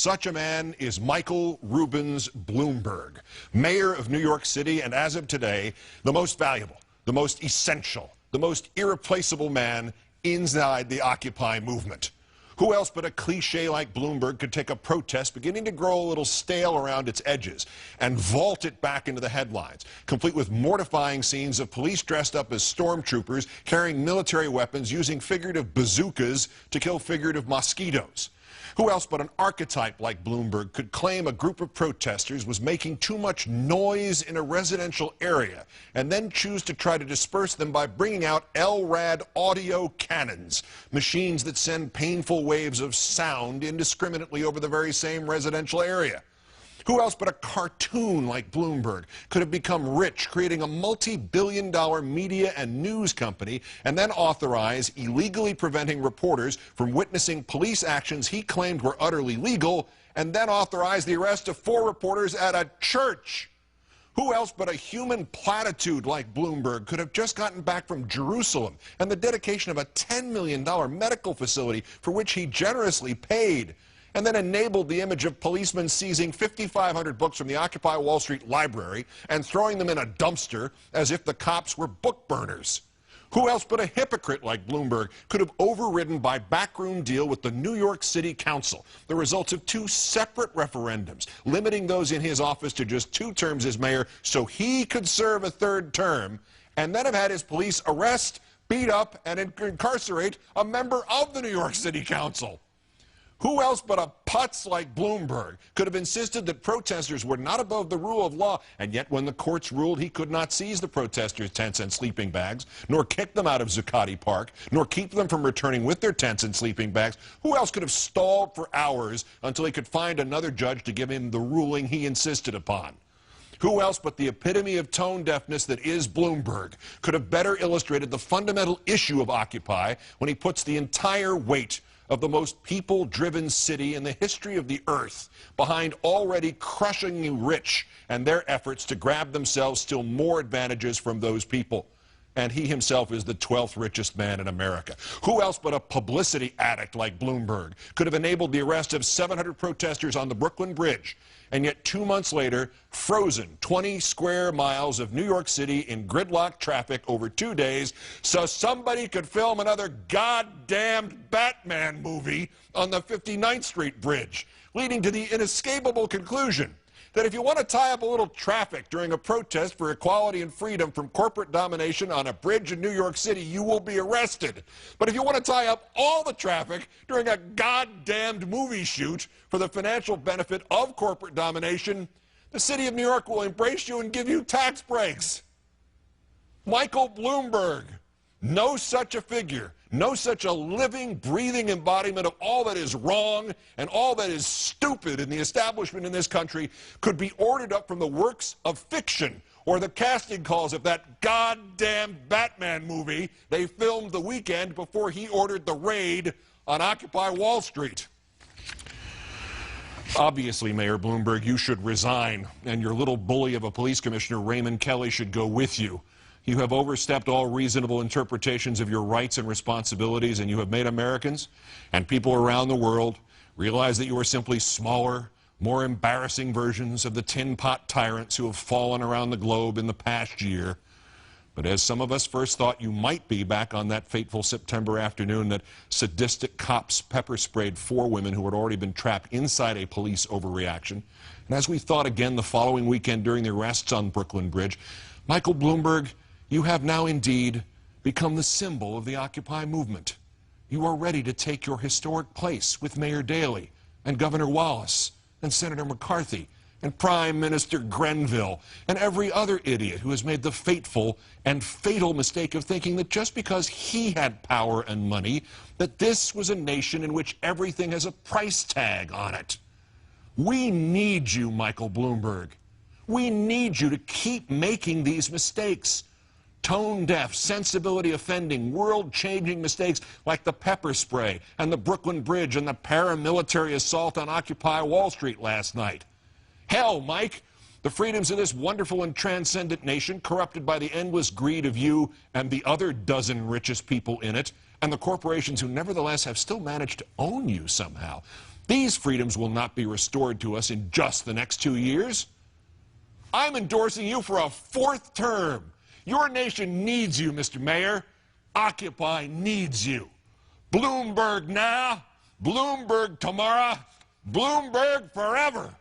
Such a man is Michael Rubens Bloomberg, mayor of New York City, and as of today, the most valuable, the most essential, the most irreplaceable man inside the Occupy movement. Who else but a cliche like Bloomberg could take a protest beginning to grow a little stale around its edges and vault it back into the headlines, complete with mortifying scenes of police dressed up as stormtroopers carrying military weapons using figurative bazookas to kill figurative mosquitoes? Who else but an archetype like Bloomberg could claim a group of protesters was making too much noise in a residential area and then choose to try to disperse them by bringing out LRAD audio cannons, machines that send painful waves of sound indiscriminately over the very same residential area? Who else but a cartoon like Bloomberg could have become rich, creating a multi-billion-dollar media and news company, and then authorize illegally preventing reporters from witnessing police actions he claimed were utterly legal, and then authorize the arrest of 4 reporters at a church? Who else but a human platitude like Bloomberg could have just gotten back from Jerusalem and the dedication of a $10 million medical facility for which he generously paid, and then enabled the image of policemen seizing 5,500 books from the Occupy Wall Street library and throwing them in a dumpster as if the cops were book burners? Who else but a hypocrite like Bloomberg could have overridden by backroom deal with the New York City Council the results of 2 separate referendums, limiting those in his office to just 2 terms as mayor so he could serve a 3rd term, and then have had his police arrest, beat up, and incarcerate a member of the New York City Council? Who else but a putz like Bloomberg could have insisted that protesters were not above the rule of law, and yet when the courts ruled he could not seize the protesters' tents and sleeping bags, nor kick them out of Zuccotti Park, nor keep them from returning with their tents and sleeping bags, who else could have stalled for hours until he could find another judge to give him the ruling he insisted upon? Who else but the epitome of tone deafness that is Bloomberg could have better illustrated the fundamental issue of Occupy when he puts the entire weight of the most people-driven city in the history of the earth behind already crushingly rich and their efforts to grab themselves still more advantages from those people? And he himself is the 12th richest man in America. Who else but a publicity addict like Bloomberg could have enabled the arrest of 700 protesters on the Brooklyn Bridge, and yet 2 months later, frozen 20 square miles of New York City in gridlock traffic over 2 days so somebody could film another goddamned Batman movie on the 59th Street Bridge, leading to the inescapable conclusion that if you want to tie up a little traffic during a protest for equality and freedom from corporate domination on a bridge in New York City, you will be arrested. But if you want to tie up all the traffic during a goddamned movie shoot for the financial benefit of corporate domination, the city of New York will embrace you and give you tax breaks. Michael Bloomberg, no such a figure, no such a living, breathing embodiment of all that is wrong and all that is stupid in the establishment in this country could be ordered up from the works of fiction or the casting calls of that goddamn Batman movie they filmed the weekend before he ordered the raid on Occupy Wall Street. Obviously, Mayor Bloomberg, you should resign, and your little bully of a police commissioner, Raymond Kelly, should go with you. You have overstepped all reasonable interpretations of your rights and responsibilities, and you have made Americans and people around the world realize that you are simply smaller, more embarrassing versions of the tin pot tyrants who have fallen around the globe in the past year. But as some of us first thought you might be back on that fateful September afternoon that sadistic cops pepper-sprayed 4 women who had already been trapped inside a police overreaction, and as we thought again the following weekend during the arrests on Brooklyn Bridge, Michael Bloomberg, you have now indeed become the symbol of the Occupy movement. You are ready to take your historic place with Mayor Daley and Governor Wallace and Senator McCarthy and Prime Minister Grenville and every other idiot who has made the fateful and fatal mistake of thinking that just because he had power and money, that this was a nation in which everything has a price tag on it. We need you, Michael Bloomberg. We need you to keep making these mistakes. Tone-deaf, sensibility-offending, world-changing mistakes like the pepper spray and the Brooklyn Bridge and the paramilitary assault on Occupy Wall Street last night. Hell, Mike, the freedoms of this wonderful and transcendent nation corrupted by the endless greed of you and the other dozen richest people in it, and the corporations who nevertheless have still managed to own you somehow. These freedoms will not be restored to us in just the next 2 years. I'm endorsing you for a 4th term. Your nation needs you, Mr. Mayor. Occupy needs you. Bloomberg now, Bloomberg tomorrow, Bloomberg forever.